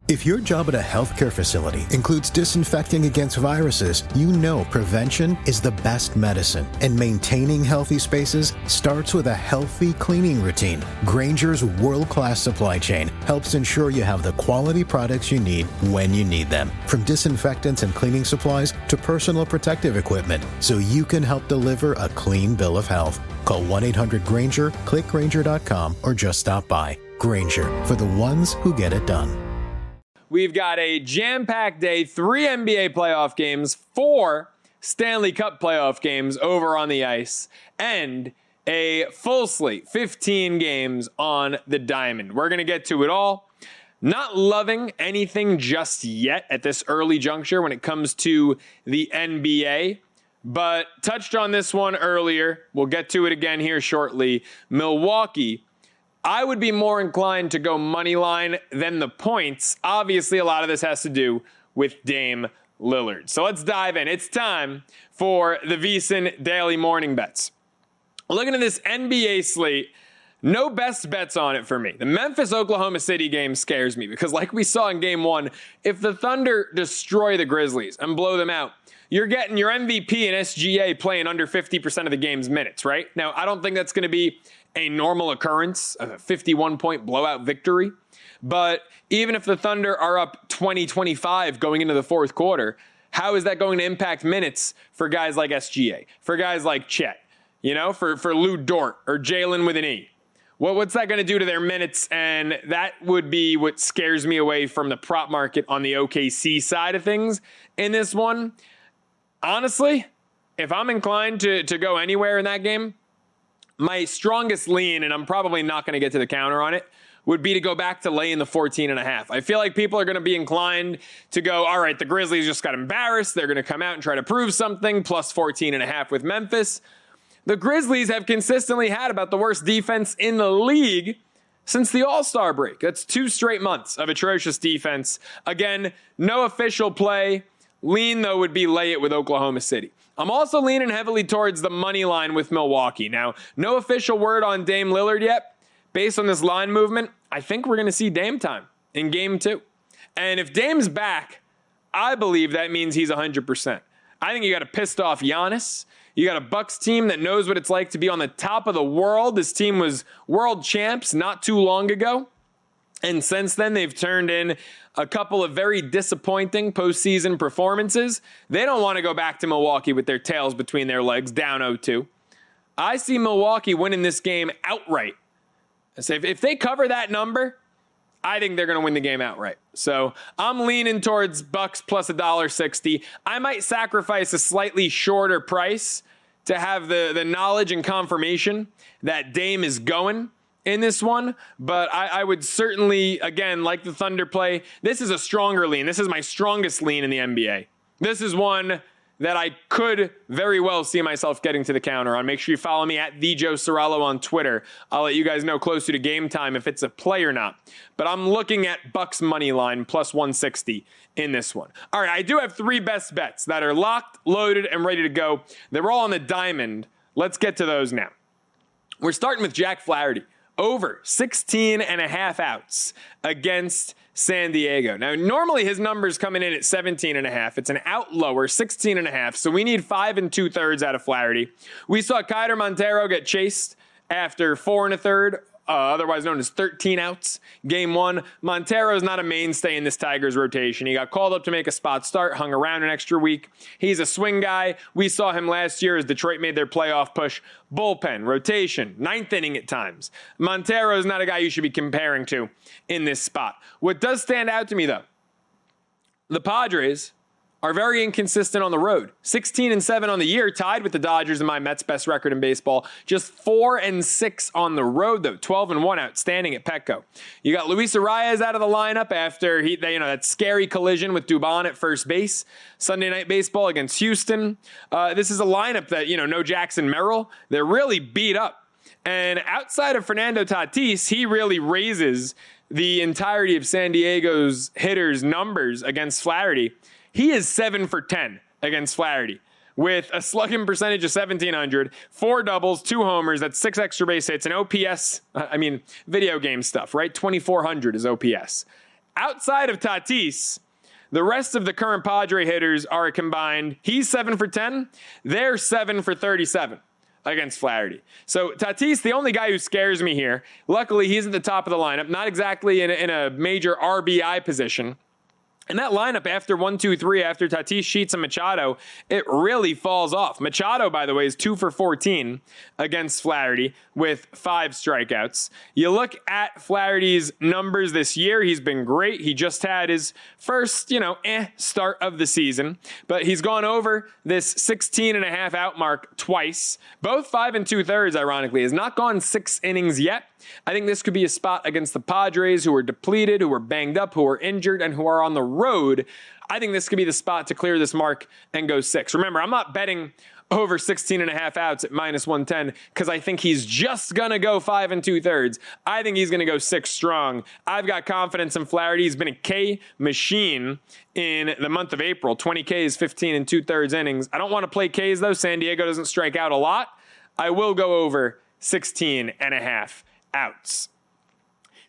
If your job at a healthcare facility includes disinfecting against viruses, you know prevention is the best medicine. And maintaining healthy spaces starts with a healthy cleaning routine. Grainger's world-class supply chain helps ensure you have the quality products you need when you need them. From disinfectants and cleaning supplies to personal protective equipment, so you can help deliver a clean bill of health. Call 1-800-GRAINGER, click Grainger.com, or just stop by. Grainger, for the ones who get it done. We've got a jam-packed day, 3 NBA playoff games, 4 Stanley Cup playoff games over on the ice, and a full slate, 15 games on the diamond. We're going to get to it all. Not loving anything just yet at this early juncture when it comes to the NBA, but touched on this one earlier. We'll get to it again here shortly. Milwaukee, I would be more inclined to go money line than the points. Obviously, a lot of this has to do with Dame Lillard. So let's dive in. It's time for the VSiN Daily Morning Bets. Looking at this NBA slate, no best bets on it for me. The Memphis-Oklahoma City game scares me because like we saw in game 1, if the Thunder destroy the Grizzlies and blow them out, you're getting your MVP and SGA playing under 50% of the game's minutes, right? Now, I don't think that's going to be a normal occurrence, a 51-point blowout victory. But even if the Thunder are up 20-25 going into the fourth quarter, how is that going to impact minutes for guys like SGA, for guys like Chet, for Lou Dort or Jalen with an E? What's that going to do to their minutes? And that would be what scares me away from the prop market on the OKC side of things in this one. Honestly, if I'm inclined to go anywhere in that game, my strongest lean, and I'm probably not going to get to the counter on it, would be to go back to laying the 14.5. I feel like people are going to be inclined to go, all right, the Grizzlies just got embarrassed. They're going to come out and try to prove something, plus 14.5 with Memphis. The Grizzlies have consistently had about the worst defense in the league since the All-Star break. That's 2 straight months of atrocious defense. Again, no official play. Lean, though, would be lay it with Oklahoma City. I'm also leaning heavily towards the money line with Milwaukee. Now, no official word on Dame Lillard yet. Based on this line movement, I think we're going to see Dame time in game 2. And if Dame's back, I believe that means he's 100%. I think you got a pissed off Giannis. You got a Bucks team that knows what it's like to be on the top of the world. This team was world champs not too long ago. And since then, they've turned in a couple of very disappointing postseason performances. They don't want to go back to Milwaukee with their tails between their legs, down 0-2. I see Milwaukee winning this game outright. So if they cover that number, I think they're going to win the game outright. So I'm leaning towards Bucks plus $1.60. I might sacrifice a slightly shorter price to have the knowledge and confirmation that Dame is going in this one, but I would certainly, again, like the Thunder play, this is a stronger lean. This is my strongest lean in the NBA. This is one that I could very well see myself getting to the counter on. Make sure you follow me at Ceraulo on Twitter. I'll let you guys know closer to game time if it's a play or not. But I'm looking at Bucks money line plus 160 in this one. All right, I do have 3 best bets that are locked, loaded, and ready to go. They're all on the diamond. Let's get to those now. We're starting with Jack Flaherty. Over 16.5 outs against San Diego. Now, normally his number's coming in at 17.5. It's an out lower, 16.5. So we need 5 2/3 out of Flaherty. We saw Keider Montero get chased after 4 1/3. Otherwise known as 13 outs. Game 1, Montero's not a mainstay in this Tigers rotation. He got called up to make a spot start, hung around an extra week. He's a swing guy. We saw him last year as Detroit made their playoff push. Bullpen, rotation, 9th inning at times. Montero's not a guy you should be comparing to in this spot. What does stand out to me, though, the Padres are very inconsistent on the road. 16-7 on the year, tied with the Dodgers and my Mets' best record in baseball. Just 4-6 on the road, though. 12-1 outstanding at Petco. You got Luis Arias out of the lineup after that scary collision with Dubon at first base. Sunday Night Baseball against Houston. This is a lineup that, no Jackson Merrill. They're really beat up. And outside of Fernando Tatis, he really raises the entirety of San Diego's hitters' numbers against Flaherty. He is 7 for 10 against Flaherty with a slugging percentage of 1,700, 4 doubles, 2 homers, that's 6 extra base hits, and OPS, video game stuff, right? 2,400 is OPS. outside of Tatis, the rest of the current Padre hitters are combined. He's 7 for 10. They're 7 for 37 against Flaherty. So Tatis, the only guy who scares me here. Luckily, he's at the top of the lineup, not exactly in a major RBI position. And that lineup after 1, 2, 3, after Tatis, Sheets, and Machado, it really falls off. Machado, by the way, is 2 for 14 against Flaherty with 5 strikeouts. You look at Flaherty's numbers this year, he's been great. He just had his first, start of the season. But he's gone over this 16.5 out mark twice. Both 5 2/3, ironically. Has not gone 6 innings yet. I think this could be a spot against the Padres, who are depleted, who are banged up, who are injured, and who are on the road. I think this could be the spot to clear this mark and go 6. Remember, I'm not betting over 16.5 outs at -110 because I think he's just going to go 5 2/3. I think he's going to go 6 strong. I've got confidence in Flaherty. He's been a K machine in the month of April. 20 Ks, 15 2/3 innings. I don't want to play Ks, though. San Diego doesn't strike out a lot. I will go over 16.5 outs.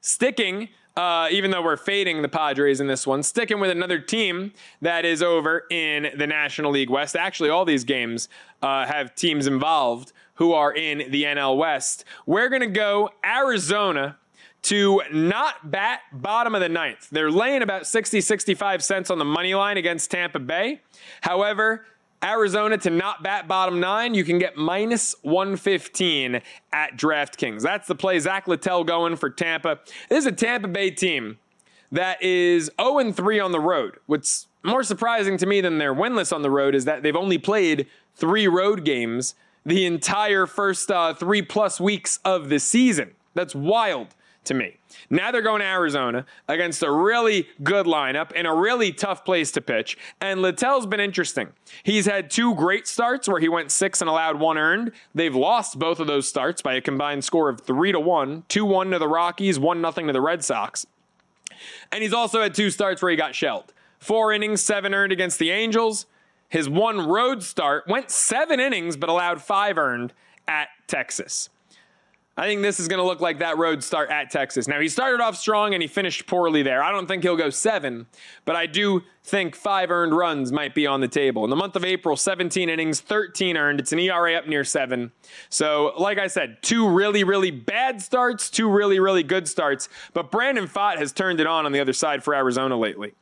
Sticking, even though we're fading the Padres in this one, sticking with another team that is over in the National League West. Actually, all these games have teams involved who are in the NL West. We're going to go Arizona to not bat bottom of the ninth. They're laying about 60-65 cents on the money line against Tampa Bay. However, Arizona to not bat bottom 9, you can get -115 at DraftKings. That's the play. Zach Littell going for Tampa. This is a Tampa Bay team that is 0-3 on the road. What's more surprising to me than they're winless on the road is that they've only played 3 road games the entire first 3+ weeks of the season. That's wild to me. Now they're going to Arizona against a really good lineup in a really tough place to pitch. And Littell's been interesting. He's had 2 great starts where he went 6 and allowed 1 earned. They've lost both of those starts by a combined score of 3-1, 2-1 to the Rockies, 1-0 to the Red Sox. And he's also had 2 starts where he got shelled. 4 innings, 7 earned against the Angels. His 1 road start went 7 innings but allowed 5 earned at Texas. I think this is going to look like that road start at Texas. Now, he started off strong and he finished poorly there. I don't think he'll go 7, but I do think 5 earned runs might be on the table. In the month of April, 17 innings, 13 earned. It's an ERA up near 7. So, like I said, 2 really, really bad starts, 2 really, really good starts. But Brandon Pfaadt has turned it on the other side for Arizona lately.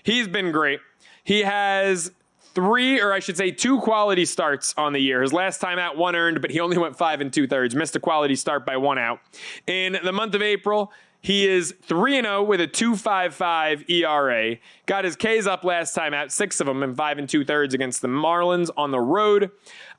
He's been great. He has 2 quality starts on the year. His last time out, 1 earned, but he only went 5 2/3. Missed a quality start by 1 out. In the month of April, he is 3-0 with a 2.55 ERA. Got his Ks up last time out, 6 of them in 5 2/3 against the Marlins on the road.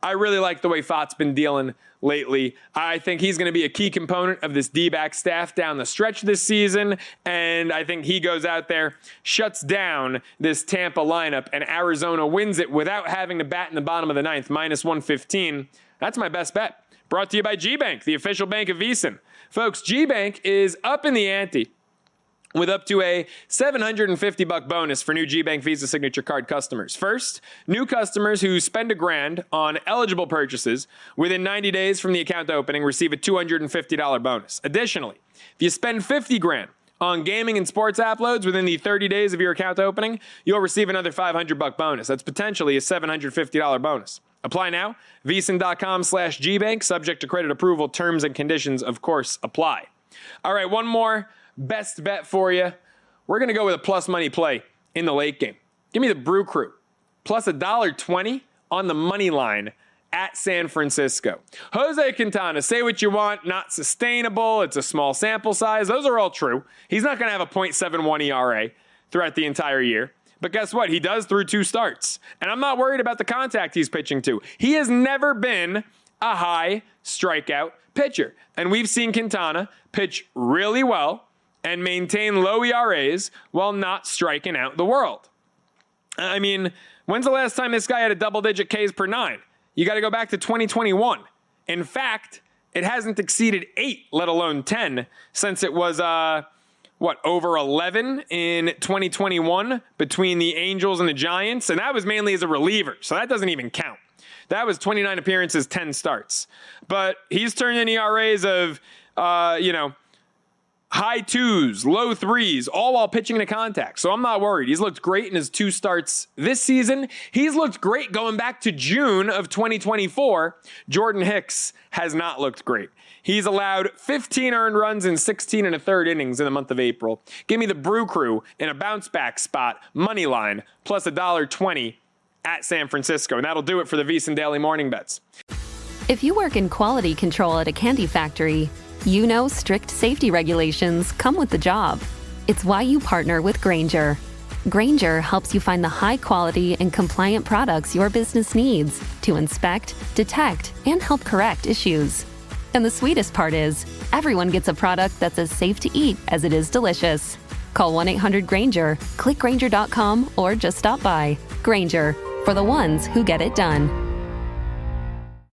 I really like the way Pfaadt's been dealing lately. I think he's going to be a key component of this D-back staff down the stretch this season, and I think he goes out there, shuts down this Tampa lineup, and Arizona wins it without having to bat in the bottom of the ninth, -115. That's my best bet. Brought to you by G-Bank, the official bank of VSiN. Folks, G-Bank is up in the ante with up to a $750 bonus for new G-Bank Visa Signature Card customers. First, new customers who spend $1,000 on eligible purchases within 90 days from the account opening receive a $250 bonus. Additionally, if you spend $50,000 on gaming and sports app loads within the 30 days of your account opening, you'll receive another $500 bonus. That's potentially a $750 bonus. Apply now, VSiN.com/GBank, subject to credit approval. Terms and conditions, of course, apply. All right, one more best bet for you. We're going to go with a plus money play in the late game. Give me the Brew Crew. Plus $1.20 on the money line at San Francisco. Jose Quintana, say what you want, not sustainable. It's a small sample size. Those are all true. He's not going to have a .71 ERA throughout the entire year. But guess what? He does through 2 starts. And I'm not worried about the contact he's pitching to. He has never been a high strikeout pitcher. And we've seen Quintana pitch really well and maintain low ERAs while not striking out the world. I mean, when's the last time this guy had a double-digit Ks per 9? You got to go back to 2021. In fact, it hasn't exceeded 8, let alone 10, since it was, over 11 in 2021 between the Angels and the Giants, and that was mainly as a reliever, so that doesn't even count. That was 29 appearances, 10 starts. But he's turned in ERAs of, high twos, low threes, all while pitching into contact. So I'm not worried. He's looked great in his 2 starts this season. He's looked great going back to June of 2024. Jordan Hicks has not looked great. He's allowed 15 earned runs in 16 and a third innings in the month of April. Give me the Brew Crew in a bounce back spot, money line, plus $1.20 at San Francisco. And that'll do it for the VSiN Daily Morning Bets. If you work in quality control at a candy factory, you know strict safety regulations come with the job. It's why you partner with Grainger. Grainger helps you find the high quality and compliant products your business needs to inspect, detect, and help correct issues. And the sweetest part is, everyone gets a product that's as safe to eat as it is delicious. Call 1-800-GRAINGER, click Grainger.com, or just stop by. Grainger, for the ones who get it done.